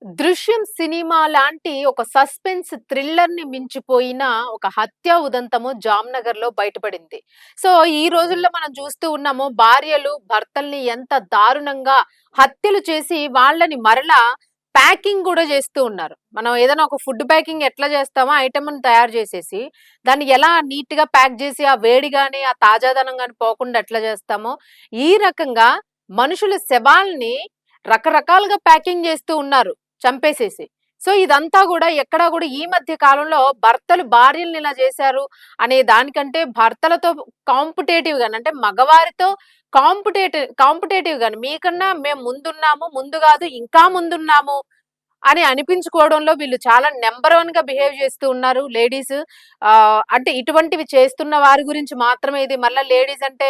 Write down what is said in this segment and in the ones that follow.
'దృశ్యం' సినిమా లాంటి ఒక సస్పెన్స్ థ్రిల్లర్‌ని మించిపోయిన ఒక హత్యా ఉదంతము జామ్‌నగర్‌లో బయటపడింది. సో, ఈ రోజుల్లో మనం చూస్తూ ఉన్నాము. భార్యలు భర్తల్ని ఎంత దారుణంగా హత్యలు చేసి వాళ్ళని మరలా ప్యాకింగ్ గూడా చేస్తూ ఉన్నారు. మనం ఏదైనా ఒక ఫుడ్ ప్యాకింగ్ ఎట్లా చేస్తామో ఐటెమ్‌ని తయారు చేసేసి, దాన్ని ఎలా నీట్‌గా ప్యాక్ చేసి, ఆ వేడి గాని, ఆ తాజాదనం గాని పోకుండా ఎట్లా చేస్తామో, ఈ రకంగా మనుషుల శవాల్ని రకరకాలుగా ప్యాకింగ్ చేస్తూ ఉన్నారు. చంపేసేసి. సో, ఇదంతా గూడా ఎక్కడా గూడా ఈ మధ్య కాలంలో భర్తలు భార్యల్ని ఇలా జేశారు అనే దానికంటే భర్తలతో కాంపిటేటివ్‌గాను అంటే మగవారితో కాంపిటేటివ్‌గాను మీకన్నా మేము ముందున్నాము, ముందు గాదు ఇంకా ముందున్నాము అని అనిపించుకోవడంలో వీళ్ళు చాలా నంబర్ వన్‌గా బిహేవ్ చేస్తూ ఉన్నారు లేడీస్. అంటే ఇటువంటివి చేస్తున్న వారి గురించి మాత్రమే ఇది. మళ్ళా లేడీస్ అంటే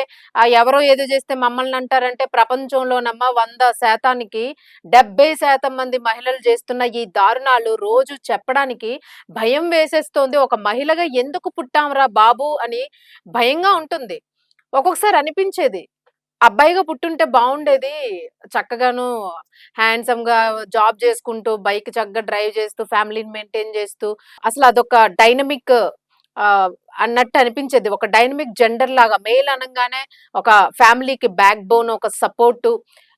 ఎవరో ఏదో చేస్తే మమ్మల్ని అంటారంటే ప్రపంచంలోనమ్మా 100% 70% మంది మహిళలు చేస్తున్న ఈ దారుణాలు రోజు చెప్పడానికి భయం వేసేస్తోంది. ఒక మహిళగా ఎందుకు పుట్టాంరా బాబు అని భయంగా ఉంటుంది. ఒక్కొక్కసారి అనిపించేది. అబ్బాయిగా పుట్టుంటే బావుండేది. చక్కగాను హ్యాండ్సమ్‌గా జాబ్ చేసుకుంటూ, బైక్ చక్కగా డ్రైవ్ చేస్తూ, ఫ్యామిలీని మెయింటైన్ చేస్తూ, అసలదొక డైనమిక్ అన్నట్టు అనిపించేది. ఒక డైనమిక్ జెండర్ లాగా మెయిల్ అనంగానే ఒక ఫ్యామిలీకి బ్యాక్ బోన్, ఒక సపోర్టు.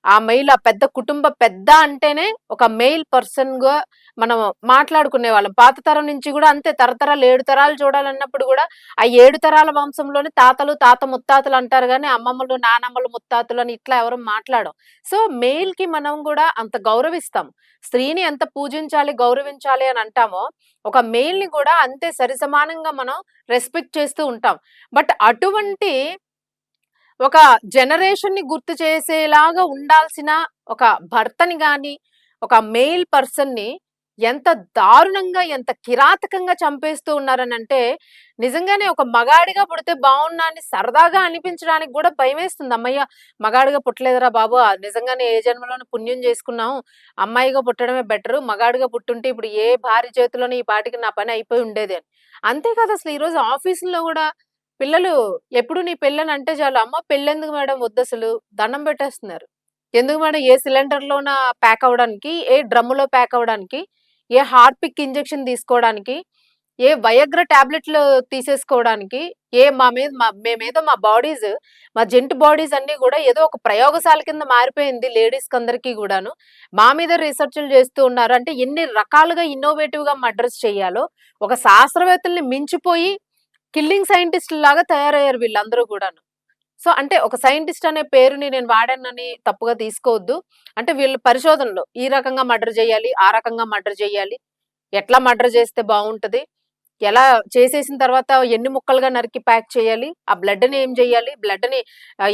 ఆ మెయిల్ ఆ పెద్ద కుటుంబ పెద్ద అంటేనే ఒక మెయిల్ పర్సన్‌గా మనం మాట్లాడుకునేవాళ్ళం. పాత తరం నుంచి గూడా అంతే తరతరాలు 7 తరాలు చూడాలన్నప్పుడు గూడా ఆ 7 తరాల వంశంలోనే తాతలు, తాత ముత్తాతలు అంటారు గానీ, అమ్మమ్మలు, నానమ్మలు, ముత్తాతలు అని ఇట్లా ఎవరు మాట్లాడం. సో, మెయిల్‌కి మనం గూడా అంత గౌరవిస్తాం. స్త్రీని ఎంత పూజించాలి, గౌరవించాలి అని అంటామో, ఒక మెయిల్‌ని కూడా అంతే సరిసమానంగా మనం రెస్పెక్ట్ చేస్తూ ఉంటాం. బట్ అటువంటి ఒక జనరేషన్‌ని గుర్తు చేసేలాగా ఉండాల్సిన ఒక భర్తని గాని, ఒక మెయిల్ పర్సన్‌ని ఎంత దారుణంగా, ఎంత కిరాతకంగా చంపేస్తూ ఉన్నారనంటే, నిజంగానే ఒక మగాడిగా పుడితే బావున్ను అని సరదాగా అనిపించడానికి గూడా భయమేస్తుంది. హమ్మయ్య! మగాడిగా పుట్టలేదురా బాబు! నిజంగానే ఏ జన్మలోనో పుణ్యం చేసుకున్నాం. అమ్మాయిగా పుట్టడమే బెటరు. మగాడిగా పుట్టుంటే ఇప్పుడు ఏ భార్య చేతిలోనో ఈ పాటికి నా పని అయిపోయి ఉండేది అని. అంతే కాదు అసలు ఈరోజు ఆఫీసుల్లో గూడా పిల్లలు ఎప్పుడు నీ పెళ్ళని అంటే చాలు, "అమ్మ పెళ్ళెందుకు మేడం వద్దసలు" దండం పెట్టేస్తున్నారు. ఎందుకు మేడం ఏ సిలిండర్‌లోన ప్యాక్ అవ్వడానికి, ఏ డ్రమ్ములో ప్యాక్ అవ్వడానికి, ఏ హార్పిక్ ఇంజెక్షన్ తీసుకోవడానికి, ఏ వయాగ్రా టాబ్లెట్‌లు తీసేసుకోవడానికి, మేమేదో మా బాడీస్ మా జెంట్ బాడీస్ అన్నీ గూడా ఏదో ఒక ప్రయోగశాల కింద మారిపోయింది లేడీస్‌కందరికీ గూడాను. మా మీద రిసర్చ్‌లు చేస్తూ ఉన్నారు. అంటే ఎన్ని రకాలుగా ఇన్నోవేటివ్‌గా మర్డర్స్ చేయాలో, ఒక శాస్త్రవేత్తల్ని మించిపోయి కిల్లింగ్ సైంటిస్ట్‌లాగా తయారయ్యారు వీళ్ళందరూ గూడాను. సో, అంటే ఒక సైంటిస్ట్ అనే పేరుని నేను వాడానని తప్పుగా తీసుకోవద్దు. అంటే వీళ్ళు పరిశోధనలో ఈ రకంగా మర్డర్ జేయాలి, ఆ రకంగా మర్డర్ జేయాలి, ఎట్లా మర్డర్ జేస్తే బావుంటది, ఎలా చేసేసిన తర్వాత ఎన్ని ముక్కలుగా నరికి ప్యాక్ చేయాలి, ఆ బ్లడ్‌ని ఏం జేయాలి, బ్లడ్‌ని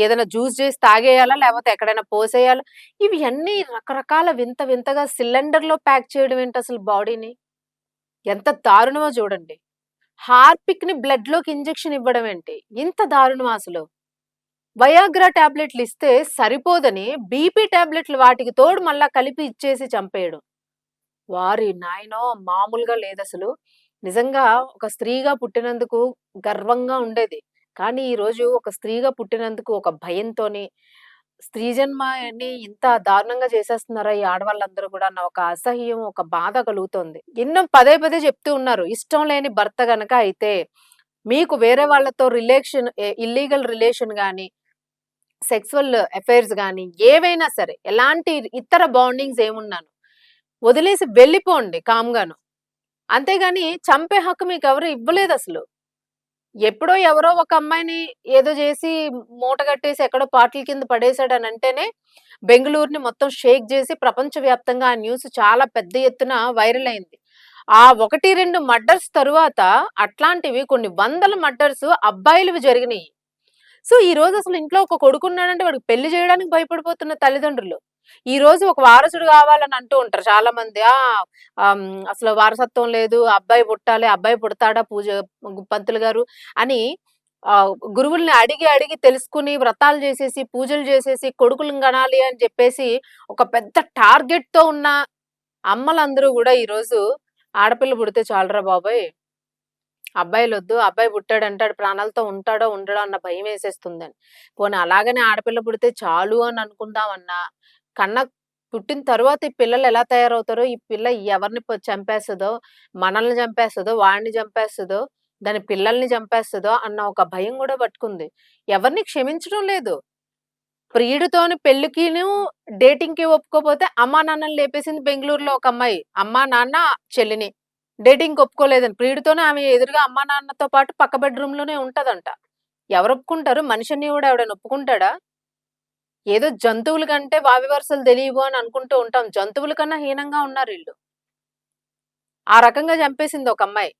ఏదైనా జ్యూస్ జేసి తాగేయాలా, లేపోతే ఎక్కడైనా పోసేయాలా, ఇవి అన్నీ రకరకాల వింత వింతగా సిలిండర్‌లో ప్యాక్ చేయడం ఏంటసలు బాడీని. ఎంత దారుణమో జూడండి. హార్పిక్‌ని బ్లడ్‌లోకి ఇంజెక్షన్ ఇవ్వడం ఏంటి? ఇంత దారుణమా అసలు? వయాగ్రా టాబ్లెట్‌లు ఇస్తే సరిపోదని బీపీ టాబ్లెట్‌లు వాటికి తోడు మళ్ళా కలిపి ఇచ్చేసి చంపేయడం. వారి నాయనో! మామూలుగా లేదసలు. నిజంగా ఒక స్త్రీగా పుట్టినందుకు గర్వంగా ఉండేది. కానీ ఈరోజు ఒక స్త్రీగా పుట్టినందుకు ఒక భయంతోని, స్త్రీ జన్మ అని ఇంత దారుణంగా చేసేస్తున్నారా ఈ ఆడవాళ్ళందరూ గూడా అన్న ఒక అసహ్యం, ఒక బాధ కలుగుతోంది. ఎన్నో పదే పదే చెప్తూ ఉన్నారు. ఇష్టం లేని భర్త గనక అయితే, మీకు వేరే వాళ్ళతో ఇల్లీగల్ రిలేషన్ గాని, సెక్సువల్ అఫైర్స్ గాని, ఏవైనా సరే ఎలాంటి ఇతర బాండింగ్స్ ఏమున్నాను, వదిలేసి వెళ్ళిపోండి కామ్‌గాను. అంతేగాని చంపే హక్కు మీకెవరు ఇవ్వలేదసలు. ఎప్పుడో ఎవరో ఒక అమ్మాయిని ఏదో జేసి మూటగట్టేసి ఎక్కడో పాటల కింద పడేసాడనంటేనే బెంగుళూరుని మొత్తం షేక్ జేసి ప్రపంచవ్యాప్తంగా ఆ న్యూస్ చాలా పెద్ద ఎత్తున వైరల్ అయింది. ఆ 1, 2 మర్డర్స్ తరువాత అట్లాంటివి కొన్ని వందల మర్డర్స్ అబ్బాయిలవి జరిగినియి. సో, ఈరోజు అసలు ఇంట్లో ఒక కొడుకున్నాడంటే వాడికి పెళ్లి చేయడానికి భయపడిపోతున్న తల్లిదండ్రులు. ఈరోజు ఒక వారసుడు కావాలని అంటూ ఉంటారు చాలా మంది. అసలు వారసత్వం లేదు. అబ్బాయి పుట్టాలి. అబ్బాయి పుడతాడా పంతులు గారు అని గురువుల్ని అడిగి, అడిగి తెలుసుకొని వ్రతాలు చేసేసి, పూజలు చేసేసి, కొడుకులను కనాలి అని చెప్పేసి ఒక పెద్ద టార్గెట్‌తో ఉన్న అమ్మలందరూ గూడా ఈరోజు ఆడపిల్ల పుడితే చాలురా బాబోయ్! అబ్బాయిలొద్దు. అబ్బాయి పుట్టాడంటే ఆడు ప్రాణాలతో ఉంటాడో, ఉండడో అన్న భయమేసేస్తుందని. పోనీ అలాగని ఆడపిల్ల పుడితే చాలు అని అనుకుందామన్నా, కన్న పుట్టిన తరువాత ఈ పిల్లలు ఎలా తయారవుతారో, ఈ పిల్ల ఎవరిని చంపేస్తదో, మనల్ని చంపేస్తదో, వాడిని చంపేస్తదో, దాని పిల్లల్ని చంపేస్తదో అన్న ఒక భయం గూడా పట్టుకుంది. ఎవరిని క్షమించడం లేదు. ప్రియుడితోని పెళ్ళికిను, డేటింగ్‌కి ఒప్పుకోపోతే అమ్మా, నాన్నని లేపేసింది బెంగుళూరులో ఒక అమ్మాయి. అమ్మా, నాన్న, చెల్లిని. డేటింగ్‌కి ఒప్పుకోలేదని. ప్రియుడితోనే ఆమె ఎదురుగా అమ్మా, నాన్నతో పాటు పక్క బెడ్‌రూమ్‌లోనే ఉంటదంట. ఎవరు ఒప్పుకుంటారు? మనిషి అనేవాడు ఎవడైనా ఒప్పుకుంటాడా? ఏదో జంతువుల కంటే వావి వరుసలు తెలియవు అని అనుకుంటూ ఉంటాం. జంతువుల కన్నా హీనంగా ఉన్నారీళ్ళు. ఆ రకంగా చంపేసింది ఒక అమ్మాయి.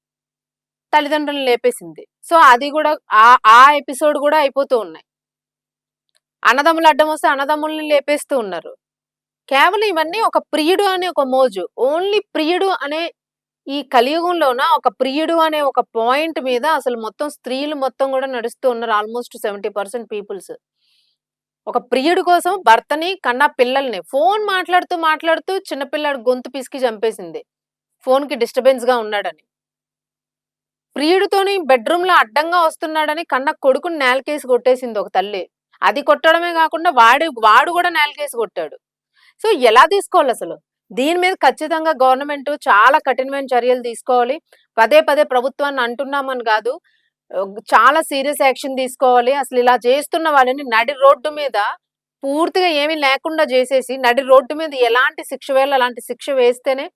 తల్లిదండ్రులను లేపేసింది. సో, అది గూడా ఆ ఎపిసోడ్ గూడా అయిపోతూ ఉన్నాయి. అన్నదమ్ములు అడ్డమొస్తే అన్నదమ్ముల్ని లేపేస్తూ ఉన్నారు. కేవలం ఇవన్నీ ఒక ప్రియుడు అనే ఒక మోజు. ఓన్లీ ప్రియుడు అనే ఈ కలియుగంలోన ఒక ప్రియుడు అనే ఒక పాయింట్ మీద అసలు మొత్తం స్త్రీలు మొత్తం గూడా నడుస్తూ ఉన్నారు. Almost 70% peoples. ఒక ప్రియుడి కోసం భర్తని, కన్నా పిల్లల్ని ఫోను మాట్లాడుతూ, మాట్లాడుతూ చిన్న పిల్లాడి గొంతు పిసికి చంపేసింది. ఫోనుకి డిస్టర్బెన్స్‌గా ఉన్నాడని. ప్రియుడితోని బెడ్‌రూమ్‌లో అడ్డంగా వస్తున్నాడని కన్న కొడుకుని నేలకేసి కొట్టేసింది ఒక తల్లి. అది కొట్టడమే గాకుండా వాడు గూడా నేలకేసి కొట్టాడు. సో, ఎలా తీసుకోవాలసలు? దీని మీద ఖచ్చితంగా గవర్నమెంటు చాలా కఠినమైన చర్యలు తీసుకోవాలి. పదే పదే ప్రభుత్వాన్ని అంటున్నామని గాదు. చాలా సీరియస్ యాక్షన్ తీసుకోవాలి. అసలిలా చేస్తున్న వాళ్ళని నడి రోడ్డు మీద పూర్తిగా ఏమీ లేకుండా జేసేసి, నడి రోడ్డు మీద ఎలాంటి శిక్ష వేయాలో అలాంటి శిక్ష వేస్తేనే,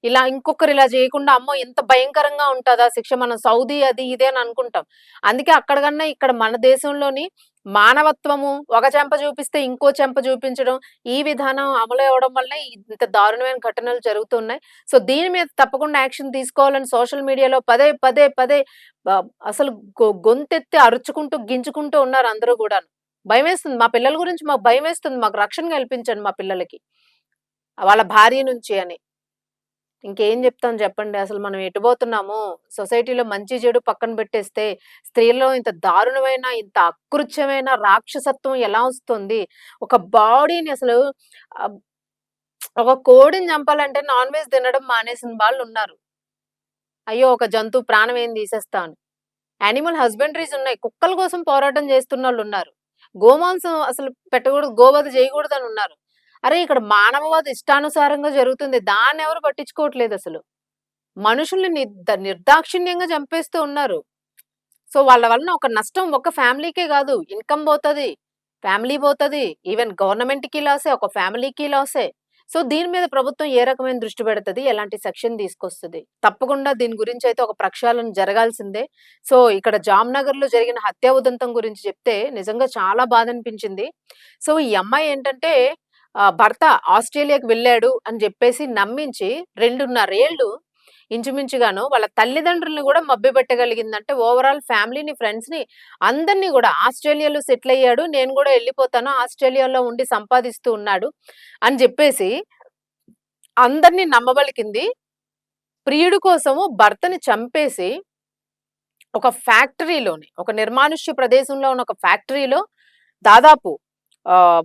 ఇలా ఇంకొకరు ఇలా జేయకుండా అమ్మో! ఇంత భయంకరంగా ఉంటదా శిక్ష మనం సౌదీ అది ఇది అని అనుకుంటాం. అందుకే అక్కడ కన్నా ఇక్కడ మన దేశంలోని మానవత్వము ఒక చెంప చూపిస్తే ఇంకో చెంప చూపించడం, ఈ విధానం అమలు అవ్వడం వల్లనే ఇంత దారుణమైన ఘటనలు జరుగుతున్నాయి. సో, దీని మీద తప్పకుండా యాక్షన్ తీసుకోవాలని సోషల్ మీడియాలో పదే పదే పదే అసలు గొంతెత్తి అరుచుకుంటూ, గింజుకుంటూ ఉన్నారు అందరూ గూడాను. భయమేస్తుంది. మా పిల్లల గురించి మాకు భయమేస్తుంది. మాకు రక్షణ కల్పించండి మా పిల్లలకి. వాళ్ళ భార్య నుంచి అని. ఇంకేం జెప్తాం జెప్పండి. అసలు మనం ఎటు బోతున్నాము? సొసైటీలో మంచి, చెడు పక్కన బెట్టేస్తే, స్త్రీలో ఇంత దారుణమైన, ఇంత అకృత్యమైన రాక్షసత్వం ఎలా ఒస్తుంది? ఒక బాడీని అసలు ఆహ్, ఒక కోడిని చంపాలంటే నాన్ వెజ్ తినడం మానేసిన వాళ్ళున్నారు. అయ్యో! ఒక జంతువు ప్రాణం ఏం తీసేస్తా అని. యానిమల్ హస్బెండరీస్ ఉన్నాయి. కుక్కల కోసం పోరాటం చేస్తున్నోళ్ళున్నారు. గోమాంసం అసలు పెట్టకూడదు, గోవధ చేయకూడదని ఉన్నారు. అరే! ఇక్కడ మానవవాద ఇష్టానుసారంగా జరుగుతుంది. దాన్నెవరు పట్టించుకోవట్లేదసలు. మనుషుల్ని నిర్దాక్షిణ్యంగా చంపేస్తూ ఉన్నారు. సో, వాళ్ళ వలన ఒక నష్టం ఒక ఫ్యామిలీకే గాదు. ఇన్‌కమ్ బోతది, ఫ్యామిలీ బోతది, ఈవెన్ గవర్నమెంట్‌కి లాసే, ఒక ఫ్యామిలీకి లాసే. సో, దీని మీద ప్రభుత్వం ఏ రకమైన దృష్టి పెడతది? ఎలాంటి సెక్షన్ తీసుకొస్తది? తప్పకుండా దీని గురించయితే ఒక ప్రక్షాళన జరగాల్సిందే. సో, ఇక్కడ జామ్‌నగర్‌లో జరిగిన హత్యా ఉదంతం గురించి చెప్తే నిజంగా చాలా బాధనిపించింది. సో, ఈ అమ్మాయి ఏంటంటే భర్త ఆస్ట్రేలియాకి వెళ్ళాడు అని జెప్పేసి నమ్మించి 2.5 ఏళ్ళు ఇంచుమించుగాను వాళ్ళ తల్లిదండ్రులని గూడా మభ్యపెట్టగలిగిందంటే ఓవరాల్ ఫ్యామిలీని, ఫ్రెండ్స్‌ని అందరిని గూడా ఆస్ట్రేలియాలో సెటిల్ అయ్యాడు. నేను గూడా ఎళ్ళిపోతాను. ఆస్ట్రేలియాలో ఉండి సంపాదిస్తూ ఉన్నాడు అని జెప్పేసి అందరిని నమ్మబలికింది. ప్రియుడి కోసము భర్తని చంపేసి ఒక ఫ్యాక్టరీలోని, ఒక నిర్మానుష్య ప్రదేశంలో ఉన్న ఒక ఫ్యాక్టరీలో దాదాపు ఆహ్,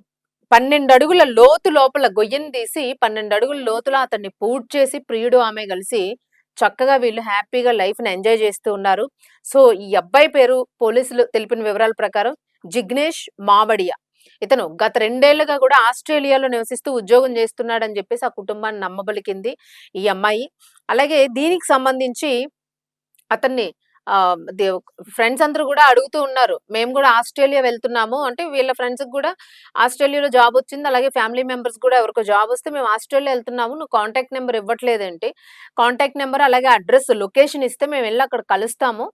12 అడుగుల లోతు లోపల గొయ్యని తీసి 12 అడుగుల లోతులో అతన్ని పూడ్చేసి ప్రియుడు, ఆమె కలిసి చక్కగా వీళ్ళు హ్యాపీగా లైఫ్‌ని ఎంజాయ్ చేస్తూ ఉన్నారు. సో, ఈ అబ్బాయి పేరు పోలీసులు తెలిపిన వివరాల ప్రకారం జిగ్నేష్ మావడియా. ఇతను గత 2 ఏళ్లుగా కూడా ఆస్ట్రేలియాలో నివసిస్తూ ఉద్యోగం చేస్తున్నాడని చెప్పేసి ఆ కుటుంబాన్ని నమ్మబలికింది ఈ అమ్మాయి. అలాగే దీనికి సంబంధించి అతన్ని ఫ్రెండ్స్ అందరూ గూడా అడుగుతూ ఉన్నారు. మేము గూడా ఆస్ట్రేలియా వెళ్తున్నాము. అంటే వీళ్ళ ఫ్రెండ్స్‌కి గూడా ఆస్ట్రేలియాలో జాబొచ్చింది. అలాగే ఫ్యామిలీ మెంబర్స్ గూడా ఎవరికో జాబొస్తే మేము ఆస్ట్రేలియా ఎళ్తున్నాము. నువ్వు కాంటాక్ట్ నంబర్ ఇవ్వట్లేదేంటి? కాంటాక్ట్ నంబర్ అలాగే అడ్రెస్, లొకేషన్ ఇస్తే మేమెళ్లి అక్కడ కలుస్తాము.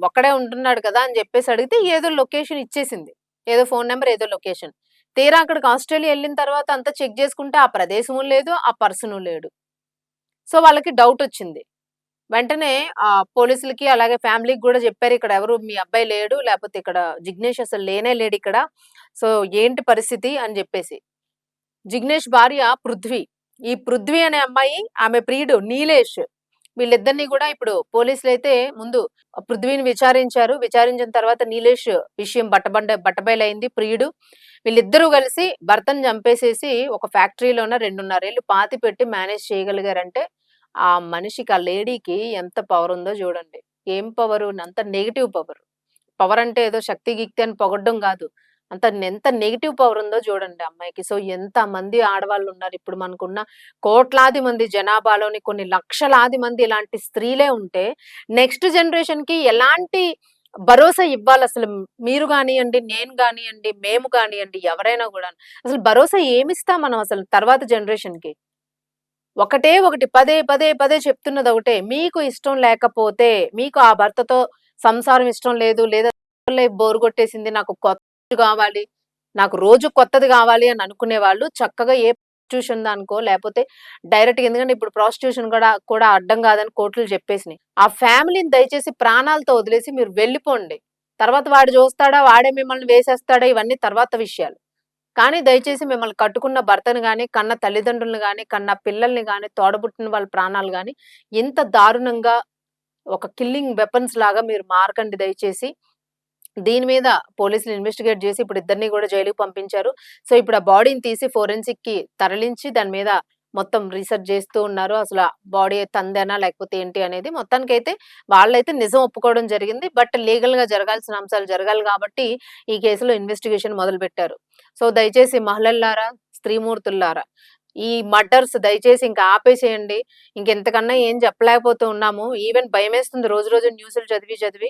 ఒక్కడే ఉంటున్నాడు కదా! అని జెప్పేసి అడిగితే ఏదో లొకేషన్ ఇచ్చేసింది. ఏదో ఫోను నంబర్, ఏదో లొకేషన్. తీరా అక్కడికి ఆస్ట్రేలియా ఎళ్ళిన తర్వాత అంతా చెక్ జేసుకుంటే ఆ ప్రదేశము లేదు, ఆ పర్సను లేడు. సో, వాళ్ళకి డౌటొచ్చింది. వెంటనే పోలీసులకి అలాగే ఫ్యామిలీకి గూడా జెప్పారు. ఇక్కడ ఎవరు మీ అబ్బాయి లేడు. లేపోతే ఇక్కడ జిగ్నేష్ అసలు లేనే లేడిక్కడ. సో, ఏంటి పరిస్థితి అని జెప్పేసి. జిగ్నేష్ భార్య పృథ్వీ. ఈ పృథ్వీ అనే అమ్మాయి, ఆమె ప్రియుడు నీలేష్. వీళ్ళిద్దరిని గూడా ఇప్పుడు పోలీసులైతే ముందు పృథ్వీని విచారించారు. విచారించిన తర్వాత నీలేష్ విషయం బట్టబయలైంది. ప్రియుడు. వీళ్ళిద్దరూ కలిసి భర్తను చంపేసేసి ఒక ఫ్యాక్టరీలోన 2.5 ఏళ్లు పాతిపెట్టి మేనేజ్ చేయగలిగారంటే, ఆ మనిషికి, ఆ లేడీకి ఎంత పవరుందో జూడండి. ఏం పవరు? అంత నెగెటివ్ పవరు. పవరంటే ఏదో శక్తి, గిక్తి అని పొగడ్డం గాదు. ఎంత నెగెటివ్ పవర్ ఉందో చూడండి అమ్మాయికి. సో, ఎంతమంది ఆడవాళ్ళున్నారు. ఇప్పుడు మనకున్న కోట్లాది మంది జనాభాలోని కొన్ని లక్షలాది మంది ఇలాంటి స్త్రీలే ఉంటే, నెక్స్ట్ జనరేషన్‌కి ఎలాంటి భరోసా ఇవ్వాలసలు? మీరు గానియండి, నేను గానియండి, మేము గానియండి, ఎవరైనా గూడాను. అసలు భరోసా ఏమిస్తాం మనం అసలు తర్వాత జనరేషన్‌కి? ఒకటే ఒకటి పదే, పదే, పదే చెప్తున్నదొకటే. మీకు ఇష్టం లేకపోతే, మీకు ఆ భర్తతో సంసారం ఇష్టం లేదు, లేదా లైఫ్ బోర్ కొట్టేసింది, నాకు కొత్తది గావాలి, నాకు రోజు కొత్తది గావాలి అని అనుకునే వాళ్ళు చక్కగా ఏ ప్రాస్టిట్యూషన్ దానికో లేపోతే డైరెక్ట్‌గా, ఎందుకంటే ఇప్పుడు ప్రాస్టిట్యూషన్ కూడా అడ్డం గాదని కోర్టులు చెప్పేసినాయి. ఆ ఫ్యామిలీని దయచేసి ప్రాణాలతో వదిలేసి మీరు వెళ్ళిపోండి. తర్వాత వాడు జూస్తాడా, వాడే మిమ్మల్ని వేసేస్తాడా, ఇవన్నీ తర్వాత విషయాలు. కానీ దయచేసి మిమ్మల్ని కట్టుకున్న భర్తను గాని, కన్న తల్లిదండ్రులను గాని, కన్న పిల్లల్ని గాని, తోడబుట్టిన వాళ్ళ ప్రాణాలు గాని, ఇంత దారుణంగా ఒక కిల్లింగ్ వెపన్స్ లాగా మీరు మారకండి దయచేసి. దీని మీద పోలీసులు ఇన్వెస్టిగేట్ జేసి ఇప్పుడు ఇద్దరిని గూడా జైలుకి పంపించారు. సో, ఇప్పుడు ఆ బాడీని తీసి ఫోరెన్సిక్‌కి తరలించి దాని మీద మొత్తం రీసెర్చ్ జేస్తూ ఉన్నారు. అసల బాడీ తందేనా లేకపోతే ఏంటి అనేది. మొత్తానికైతే వాళ్ళైతే నిజం ఒప్పుకోవడం జరిగింది. బట్ లీగల్‌గా జరగాల్సిన అంశాలు జరగాలి గాబట్టి ఈ కేసులో ఇన్వెస్టిగేషన్ మొదలుపెట్టారు. సో, దయచేసి మహిళల్లారా, స్త్రీమూర్తుల్లారా, ఈ మర్డర్స్ దయచేసి ఇంక ఆపేసేయండి. ఇంకింతకన్నా ఏం చెప్పలేకపోతూ ఉన్నాము. ఈవెన్ భయమేస్తుంది రోజు రోజు న్యూసులు చదివి చదివి.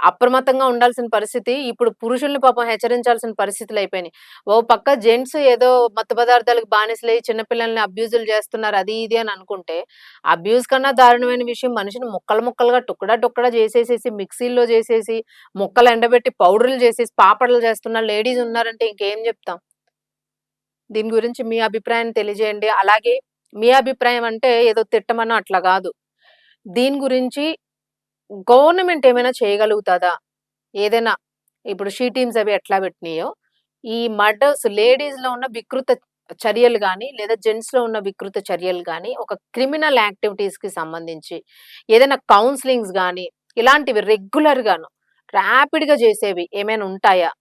అప్రమత్తంగా ఉండాల్సిన పరిస్థితి. ఇప్పుడు పురుషుల్ని పాపం హెచ్చరించాల్సిన పరిస్థితులయిపోయినాయి. ఓ పక్క జెంట్స్ ఏదో మత్తు పదార్థాలకు బానిసలై చిన్న పిల్లల్ని అబ్యూజులు చేస్తున్నారు అది ఇది అని అనుకుంటే, అబ్యూజ్ కన్నా దారుణమైన విషయం మనిషిని ముక్కలు ముక్కలుగా టుక్కడా టుక్కడా చేసేసేసి, మిక్సీల్లో చేసేసి, ముక్కలు ఎండబెట్టి పౌడర్‌లు చేసేసి, పాపడ్లు చేస్తున్న లేడీస్ ఉన్నారంటే ఇంకేం చెప్తాం? దీని గురించి మీ అభిప్రాయాన్ని తెలియజేయండి. అలాగే మీ అభిప్రాయం అంటే ఏదో తిట్టమనో అట్లా గాదు. దీని గురించి గవర్నమెంట్ ఏమైనా చేయగలుగుతదా? ఏదైనా ఇప్పుడు షీ టీమ్స్ అవి ఎట్లా పెట్టినాయో, ఈ మర్డర్స్ లేడీస్‌లో ఉన్న వికృత చర్యలు గాని, లేదా జెంట్స్‌లో ఉన్న వికృత చర్యలు గాని, ఒక క్రిమినల్ యాక్టివిటీస్‌కి సంబంధించి ఏదైనా కౌన్సెలింగ్స్ గాని, ఇలాంటివి రెగ్యులర్‌గాను ర్యాపిడ్‌గా చేసేవి ఏమైనా ఉంటాయా?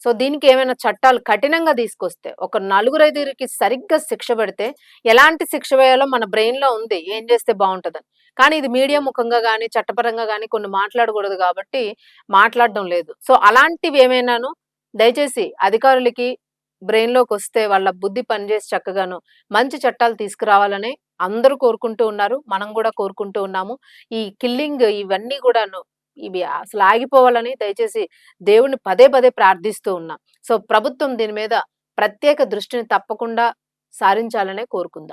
సో, దీనికేమైనా చట్టాలు కఠినంగా తీసుకొస్తే, ఒక నలుగురైదుగురికి సరిగ్గా శిక్ష పెడితే, ఎలాంటి శిక్ష వేయాలో మన బ్రెయిన్‌లో ఉంది. ఏం చేస్తే బావుంటదని. కానీ ఇది మీడియా ముఖంగా గాని, చట్టపరంగా గాని కొన్ని మాట్లాడకూడదు గాబట్టి, మాట్లాడడం లేదు. సో, అలాంటివేమైనాను దయచేసి అధికారులకి బ్రెయిన్‌లోకొస్తే వాళ్ళ బుద్ధి పనిచేసి చక్కగాను మంచి చట్టాలు తీసుకురావాలని అందరూ కోరుకుంటూ ఉన్నారు. మనం గూడా కోరుకుంటూ ఉన్నాము. ఈ కిల్లింగ్ ఇవన్నీ గూడాను ఇవి అసలు ఆగిపోవాలని దయచేసి దేవుడిని పదే పదే ప్రార్థిస్తూ ఉన్నా. సో, ప్రభుత్వం దీని మీద ప్రత్యేక దృష్టిని తప్పకుండా సారించాలనే కోరుకుందాం.